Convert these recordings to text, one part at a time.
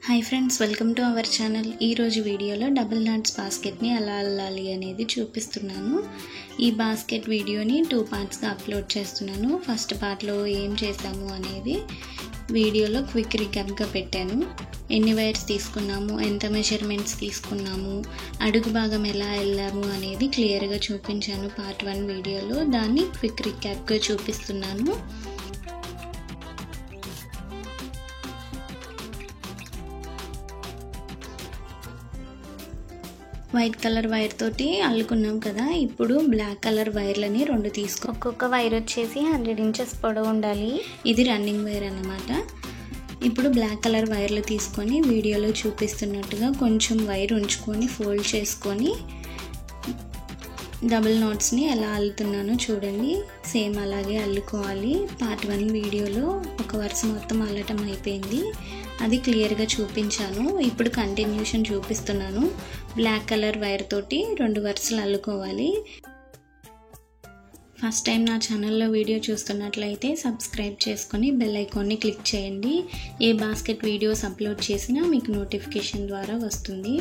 Hi friends, welcome to our channel. ఈరోజు వీడియోలో double NATS బాస్కెట్ని ఎలా అల్లాలి అనేది చూపిస్తున్నాను. ఈ బాస్కెట్ వీడియోని 2 పార్ట్స్గా అప్లోడ్ చేస్తున్నాను. ఫస్ట్ పార్ట్లో ఏం చేసాము అనేది వీడియోలో క్విక్ రికాప్గా పెట్టాను. ఎన్ని వైర్స్ తీసుకున్నాము, ఎంత మెజర్మెంట్స్ తీసుకున్నాము, అడుగు భాగం ఎలా వెళ్ళాము అనేది క్లియర్గా చూపించాను పార్ట్ 1 వీడియోలో. దాన్ని క్విక్ రికాప్గా చూపిస్తున్నాను. వైట్ కలర్ వైర్ తోటి అల్లుకున్నాం కదా. ఇప్పుడు బ్లాక్ కలర్ వైర్లని 2 తీసుకో. ఒక్కొక్క వైర్ వచ్చేసి 100 ఇంచెస్ పొడవు ఉండాలి. ఇది రన్నింగ్ వైర్ అన్నమాట. ఇప్పుడు బ్లాక్ కలర్ వైర్లు తీసుకొని వీడియోలో చూపిస్తున్నట్టుగా కొంచెం వైర్ ఉంచుకొని ఫోల్డ్ చేసుకొని డబుల్ నాట్స్ని ఎలా అల్లుతున్నానో చూడండి. సేమ్ అలాగే అల్లుకోవాలి. పార్ట్ 1 వీడియోలో ఒక వరుస మొత్తం అల్లటం అయిపోయింది, అది క్లియర్గా చూపించాను. ఇప్పుడు కంటిన్యూషన్ చూపిస్తున్నాను. బ్లాక్ కలర్ వైర్ తోటి 2 వరుసలు అల్లుకోవాలి. ఫస్ట్ టైం నా ఛానల్లో వీడియో చూస్తున్నట్లయితే సబ్స్క్రైబ్ చేసుకొని బెల్ ఐకాన్ని క్లిక్ చేయండి. ఏ బాస్కెట్ వీడియోస్ అప్లోడ్ చేసినా మీకు నోటిఫికేషన్ ద్వారా వస్తుంది.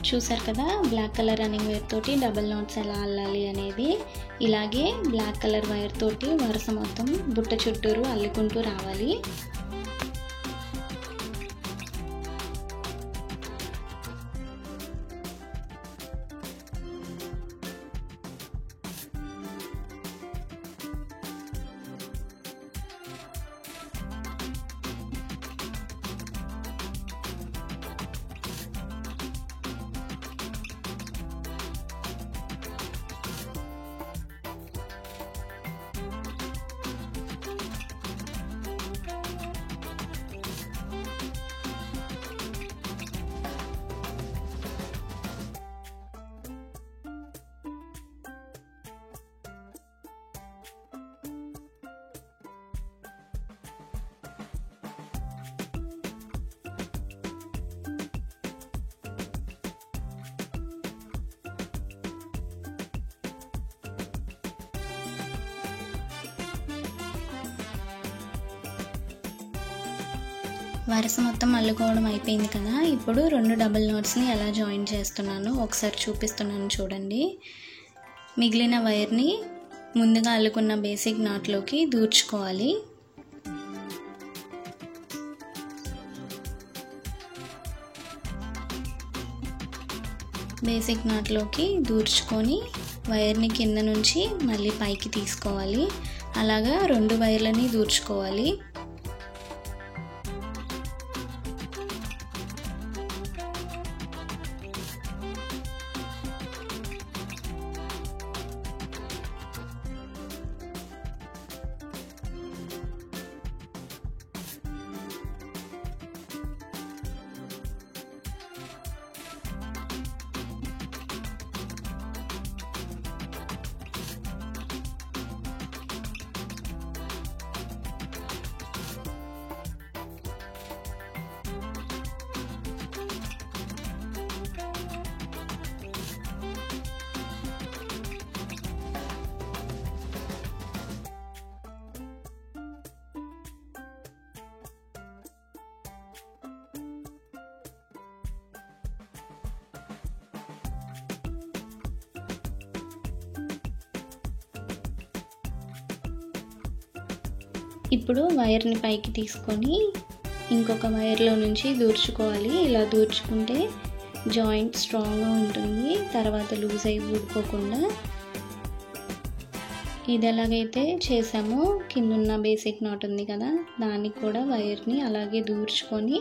చూసారు కదా బ్లాక్ కలర్ రన్నింగ్ వైర్ తోటి డబుల్ నాట్స్ ఎలా అల్లాలి అనేది. ఇలాగే బ్లాక్ కలర్ వైర్ తోటి వరుస మొత్తం బుట్ట చుట్టూరు అల్లుకుంటూ రావాలి. వరుస మొత్తం అల్లుకోవడం అయిపోయింది కదా. ఇప్పుడు 2 డబుల్ నాట్స్ని ఎలా జాయిన్ చేస్తున్నానో ఒకసారి చూపిస్తున్నాను చూడండి. మిగిలిన వైర్ని ముందుగా అల్లుకున్న బేసిక్ నాట్లోకి దూర్చుకోవాలి. బేసిక్ నాట్లోకి దూర్చుకొని వైర్ని కింద నుంచి మళ్ళీ పైకి తీసుకోవాలి. అలాగా 2 వైర్లని దూర్చుకోవాలి. ఇప్పుడు వైర్ని పైకి తీసుకొని ఇంకొక వైర్లో నుంచి దూర్చుకోవాలి. ఇలా దూర్చుకుంటే జాయింట్ స్ట్రాంగ్గా ఉంటుంది, తర్వాత లూజ్ అయి ఊడిపోకుండా. ఇది ఎలాగైతే చేసామో కిందున్న బేసిక్ నాట్ ఉంది కదా, దానికి కూడా వైర్ని అలాగే దూర్చుకొని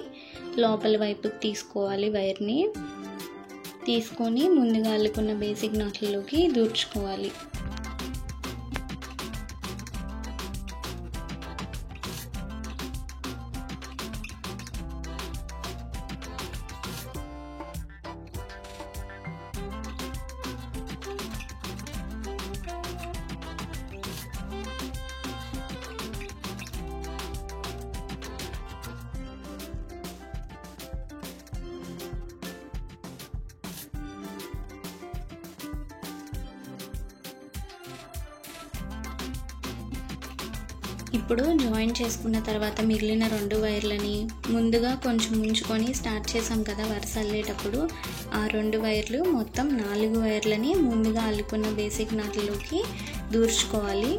లోపల వైపుకి తీసుకోవాలి. వైర్ని తీసుకొని ముందుగా అల్లుకున్న బేసిక్ నాట్లలోకి దూర్చుకోవాలి. ఇప్పుడు జాయిన్ చేసుకున్న తర్వాత మిగిలిన 2 వైర్లని ముందుగా కొంచెం ఉంచుకొని స్టార్ట్ చేసాం కదా వరుస అల్లేటప్పుడు, ఆ 2 వైర్లు మొత్తం 4 వైర్లని ముందుగా అల్లుకున్న బేసిక్ నాట్లలోకి దూర్చుకోవాలి.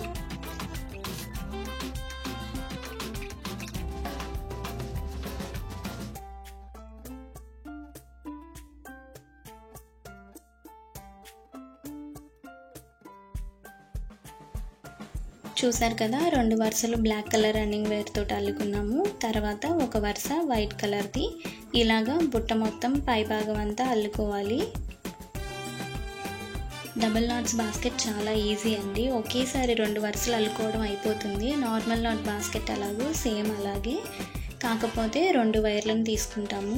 చూసారు కదా 2 వరుసలు బ్లాక్ కలర్ రన్నింగ్ వైర్ తోటి అల్లుకున్నాము. తర్వాత ఒక వరుస వైట్ కలర్ది. ఇలాగా బుట్ట మొత్తం పై భాగం అంతా అల్లుకోవాలి. డబుల్ నాట్స్ బాస్కెట్ చాలా ఈజీ అండి. ఒకేసారి 2 వరుసలు అల్లుకోవడం అయిపోతుంది. నార్మల్ నాట్ బాస్కెట్ అలాగూ సేమ్ అలాగే, కాకపోతే 2 వైర్లను తీసుకుంటాము.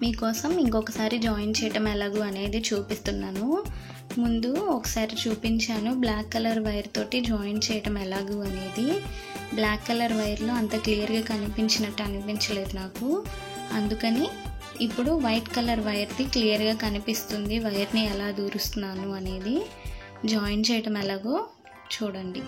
మీకోసం ఇంకొకసారి జాయిన్ చేయటం ఎలాగో అనేది చూపిస్తున్నాను. ముందు ఒకసారి చూపించాను బ్లాక్ కలర్ వైర్ తోటి జాయిన్ చేయటం ఎలాగో అనేది. బ్లాక్ కలర్ వైర్లో అంత క్లియర్గా కనిపించినట్టు అనిపించలేదు నాకు. అందుకని ఇప్పుడు వైట్ కలర్ వైర్ది క్లియర్గా కనిపిస్తుంది, వైర్ని ఎలా దూరుస్తున్నాను అనేది. జాయిన్ చేయటం ఎలాగో చూడండి.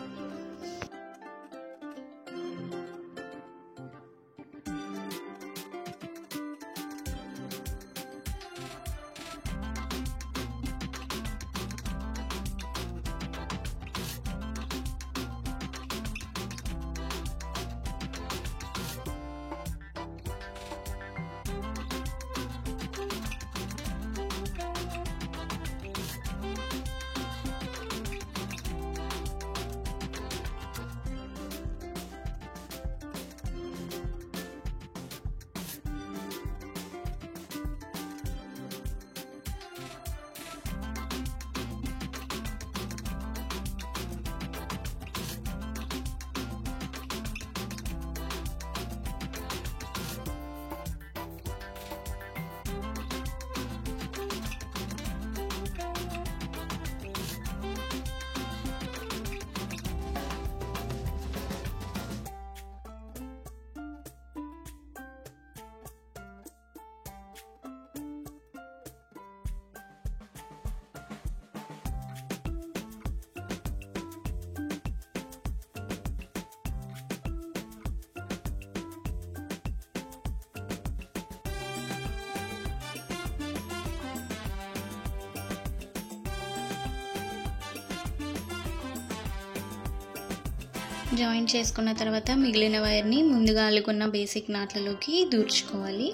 జాయిన్ చేసుకున్న తర్వాత మిగిలిన వైర్ని ముందుగా అల్లుకున్న బేసిక్ నాట్లలోకి దూర్చుకోవాలి.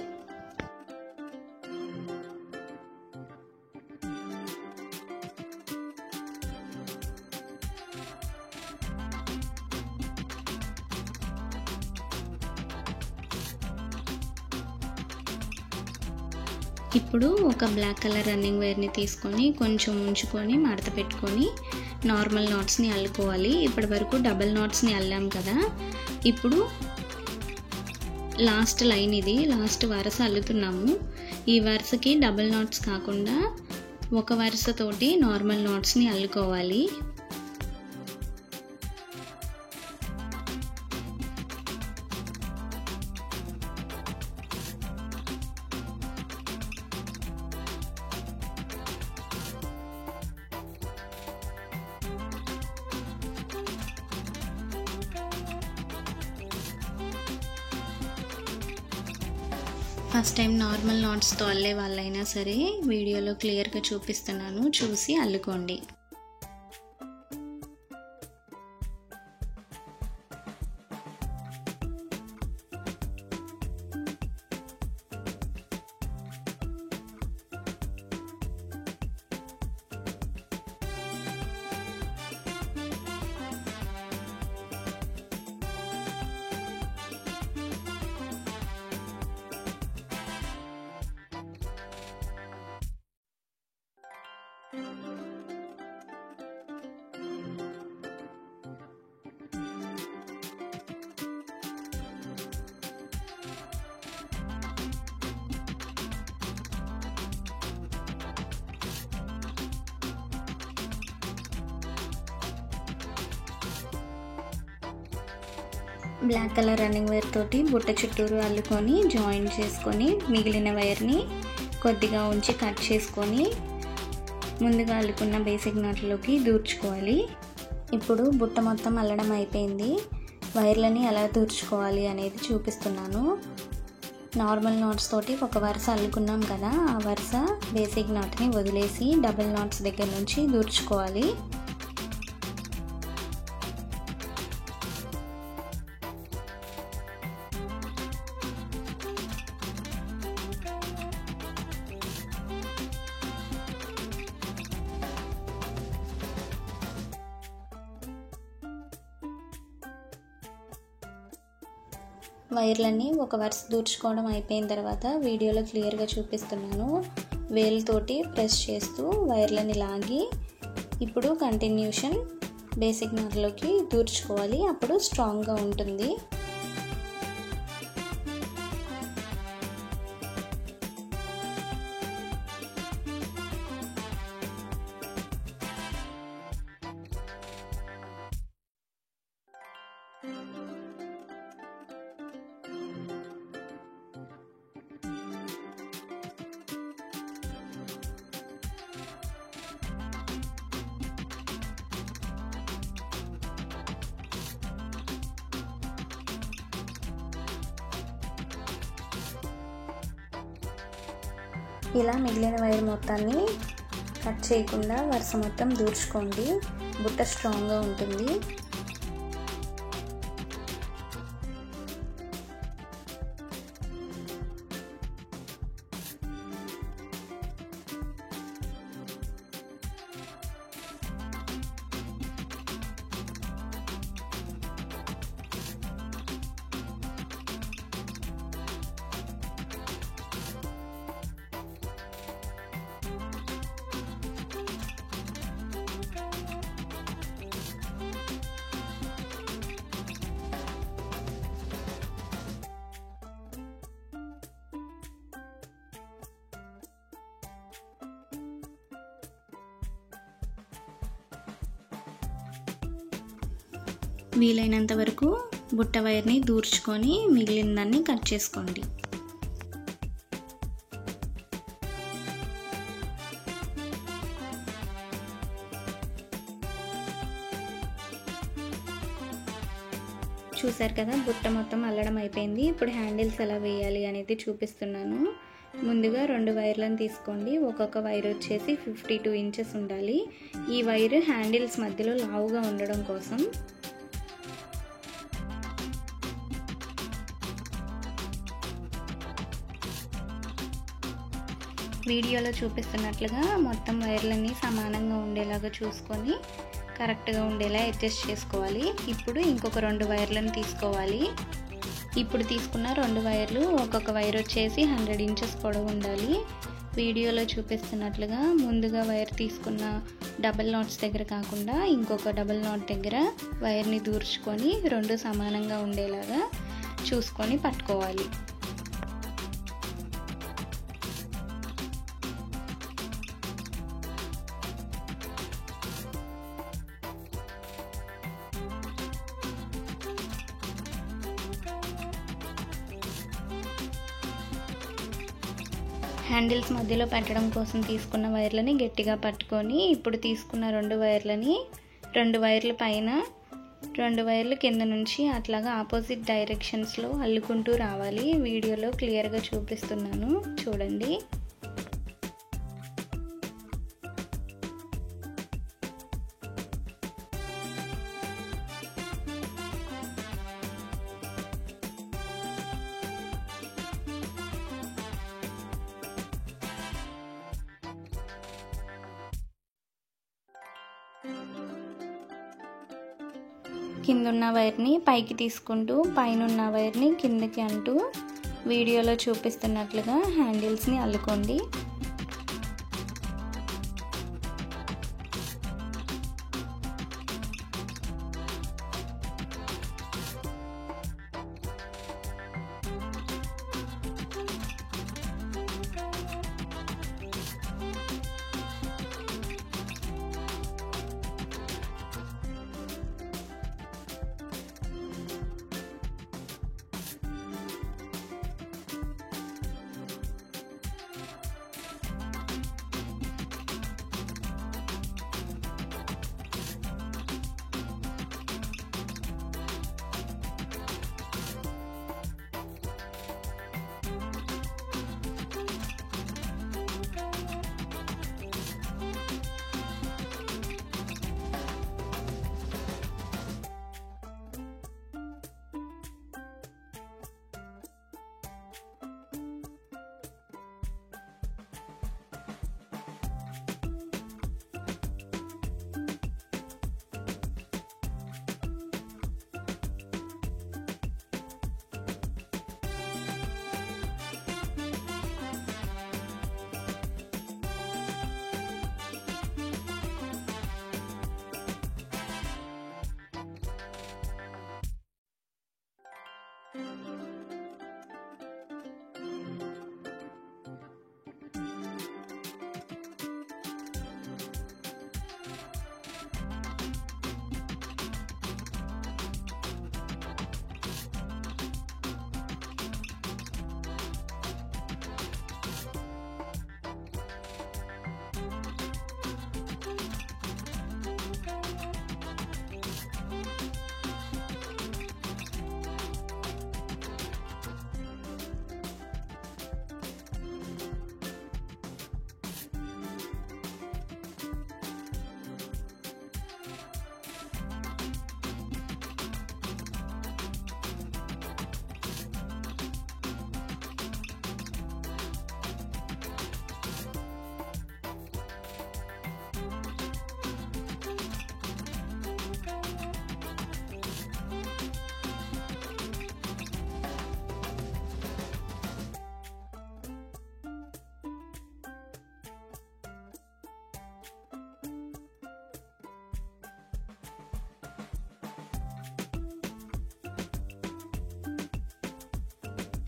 ఇప్పుడు ఒక బ్లాక్ కలర్ రన్నింగ్ వైర్ని తీసుకొని కొంచెం ఉంచుకొని మడత పెట్టుకొని నార్మల్ నాట్స్ని అల్లుకోవాలి. ఇప్పటి వరకు డబల్ నాట్స్ని అల్లాం కదా, ఇప్పుడు లాస్ట్ లైన్ ఇది, లాస్ట్ వరుస అల్లుతున్నాము. ఈ వరుసకి డబల్ నాట్స్ కాకుండా ఒక వరుసతోటి నార్మల్ నాట్స్ని అల్లుకోవాలి. ఫస్ట్ టైం నార్మల్ నాట్స్తో అల్లే వాళ్ళైనా సరే వీడియోలో క్లియర్గా చూపిస్తున్నాను, చూసి అల్లుకోండి. బ్లాక్ కలర్ రన్నింగ్ వైర్ తోటి బుట్ట చుట్టూరు అల్లుకొని జాయిన్ చేసుకొని మిగిలిన వైర్ని కొద్దిగా ఉంచి కట్ చేసుకొని ముందుగా అల్లుకున్న బేసిక్ నాట్లోకి దూర్చుకోవాలి. ఇప్పుడు బుట్ట మొత్తం అల్లడం అయిపోయింది. వైర్లని ఎలా దూర్చుకోవాలి అనేది చూపిస్తున్నాను. నార్మల్ నాట్స్ తోటి ఒక వరుస అల్లుకున్నాం కదా, ఆ వరుస బేసిక్ నాట్ని వదిలేసి డబుల్ నాట్స్ దగ్గర నుంచి దూర్చుకోవాలి. వైర్లన్నీ ఒక వరుస దూర్చుకోవడం అయిపోయిన తర్వాత వీడియోలో క్లియర్గా చూపిస్తున్నాను. వేలుతోటి ప్రెస్ చేస్తూ వైర్లని లాగి ఇప్పుడు కంటిన్యూషన్ బేసిక్ నాట్లోకి దూర్చుకోవాలి, అప్పుడు స్ట్రాంగ్గా ఉంటుంది. ఇలా మిగిలిన వైర్ మొత్తాన్ని కట్ చేయకుండా వరుస మొత్తం దూర్చుకోండి, బుట్ట స్ట్రాంగ్గా ఉంటుంది. వీలైనంత వరకు బుట్ట వైర్ని దూర్చుకొని మిగిలిన దాన్ని కట్ చేసుకోండి. చూసారు కదా, బుట్ట మొత్తం అల్లడం అయిపోయింది. ఇప్పుడు హ్యాండిల్స్ ఎలా వేయాలి అనేది చూపిస్తున్నాను. ముందుగా 2 వైర్లను తీసుకోండి. ఒక్కొక్క వైర్ వచ్చేసి 52 ఇంచెస్ ఉండాలి. ఈ వైర్ హ్యాండిల్స్ మధ్యలో లావుగా ఉండడం కోసం. వీడియోలో చూపిస్తున్నట్లుగా మొత్తం వైర్లన్నీ సమానంగా ఉండేలాగా చూసుకొని కరెక్ట్గా ఉండేలా అడ్జస్ట్ చేసుకోవాలి. ఇప్పుడు ఇంకొక 2 వైర్లను తీసుకోవాలి. ఇప్పుడు తీసుకున్న 2 వైర్లు ఒక్కొక్క వైర్ వచ్చేసి 100 ఇంచెస్ పొడవు ఉండాలి. వీడియోలో చూపిస్తున్నట్లుగా ముందుగా వైర్ తీసుకున్న డబల్ నాట్స్ దగ్గర కాకుండా ఇంకొక డబల్ నాట్ దగ్గర వైర్ని దూర్చుకొని 2 సమానంగా ఉండేలాగా చూసుకొని పట్టుకోవాలి. హ్యాండిల్స్ మధ్యలో పెట్టడం కోసం తీసుకున్న వైర్లని గట్టిగా పట్టుకొని ఇప్పుడు తీసుకున్న 2 వైర్లని 2 వైర్ల పైన 2 వైర్లు కింద నుంచి అట్లాగా ఆపోజిట్ డైరెక్షన్స్లో అల్లుకుంటూ రావాలి. వీడియోలో క్లియర్గా చూపిస్తున్నాను, చూడండి. కిందున్న వైర్ని పైకి తీసుకుంటూ పైనున్న వైర్ని కిందకి అంటూ వీడియోలో చూపిస్తున్నట్లుగా హ్యాండిల్స్ని అల్లుకోండి.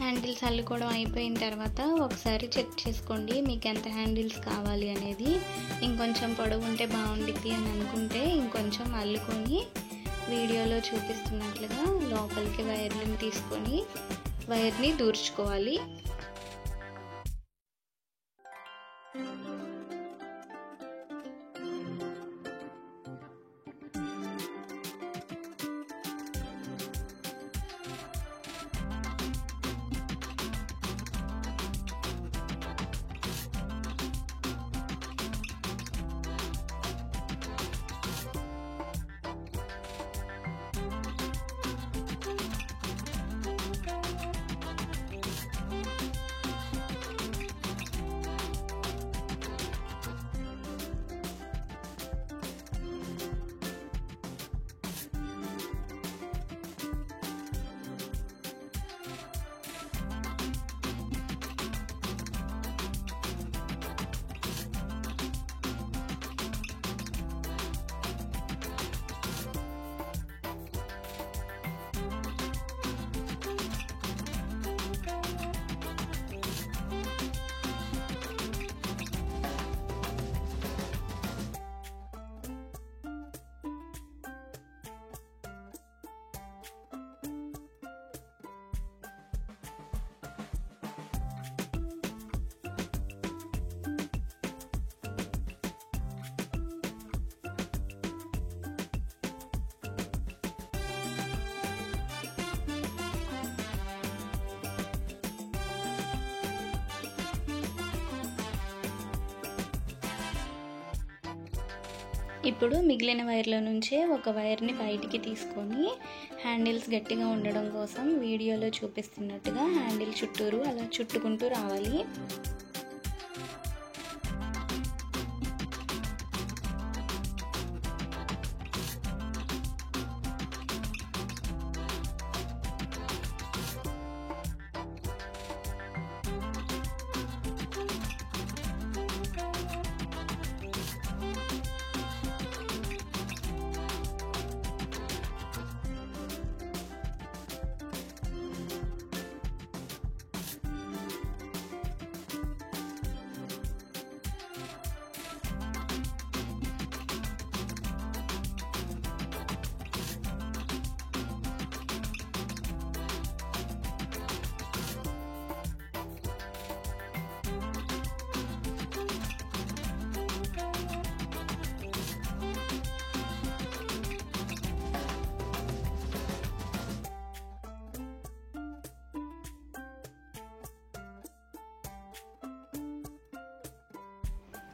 హ్యాండిల్స్ అల్లుకోవడం అయిపోయిన తర్వాత ఒకసారి చెక్ చేసుకోండి మీకు ఎంత హ్యాండిల్స్ కావాలి అనేది. ఇంకొంచెం పొడవు ఉంటే బాగుండిద్ది అని అనుకుంటే ఇంకొంచెం అల్లుకొని వీడియోలో చూపిస్తున్నట్లుగా లోపలికి వైర్లను తీసుకొని వైర్ని దూర్చుకోవాలి. ఇప్పుడు మిగిలిన వైర్ల నుంచే ఒక వైర్ని బయటికి తీసుకొని హ్యాండిల్స్ గట్టిగా ఉండడం కోసం వీడియోలో చూపిస్తున్నట్టుగా హ్యాండిల్ చుట్టూరు అలా చుట్టుకుంటూ రావాలి.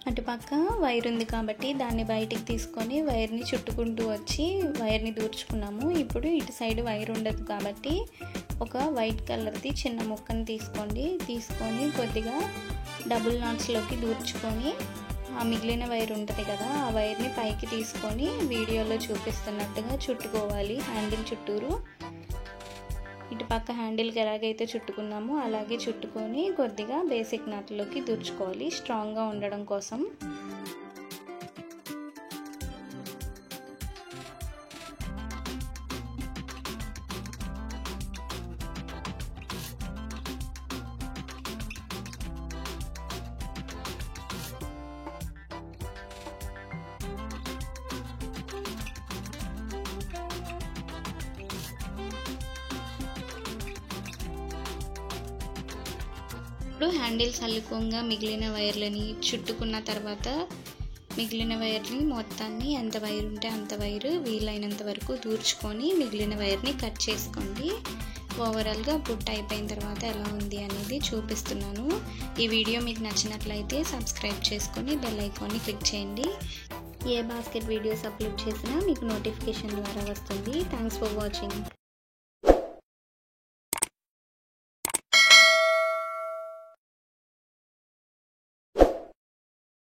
అటుపక్క వైర్ ఉంది కాబట్టి దాన్ని బయటికి తీసుకొని వైర్ని చుట్టుకుంటూ వచ్చి వైర్ని దూర్చుకున్నాము. ఇప్పుడు ఇటు సైడ్ వైర్ ఉండదు కాబట్టి ఒక వైట్ కలర్ది చిన్న ముక్కను తీసుకొని కొద్దిగా డబుల్ నాట్స్లోకి దూర్చుకొని ఆ మిగిలిన వైర్ ఉంటుంది కదా ఆ వైర్ని పైకి తీసుకొని వీడియోలో చూపిస్తున్నట్టుగా చుట్టుకోవాలి హ్యాండిల్ చుట్టూరు. ఇటు పక్క హ్యాండిల్కి ఎలాగైతే చుట్టుకున్నామో అలాగే చుట్టుకొని కొద్దిగా బేసిక్ నాట్లోకి దూర్చుకోవాలి స్ట్రాంగ్గా ఉండడం కోసం. ఇప్పుడు హ్యాండిల్స్ అల్లుకోగా మిగిలిన వైర్లని చుట్టుకున్న తర్వాత మిగిలిన వైర్ని మొత్తాన్ని ఎంత వైర్ ఉంటే అంత వైర్ వీలైనంత వరకు దూర్చుకొని మిగిలిన వైర్ని కట్ చేసుకోండి. ఓవరాల్గా బుట్ట అయిపోయిన తర్వాత ఎలా ఉంది అనేది చూపిస్తున్నాను. ఈ వీడియో మీకు నచ్చినట్లయితే సబ్స్క్రైబ్ చేసుకొని బెల్ ఐకాన్ని క్లిక్ చేయండి. ఏ బాస్కెట్ వీడియోస్ అప్లోడ్ చేసినా మీకు నోటిఫికేషన్ ద్వారా వస్తుంది. Thanks for watching.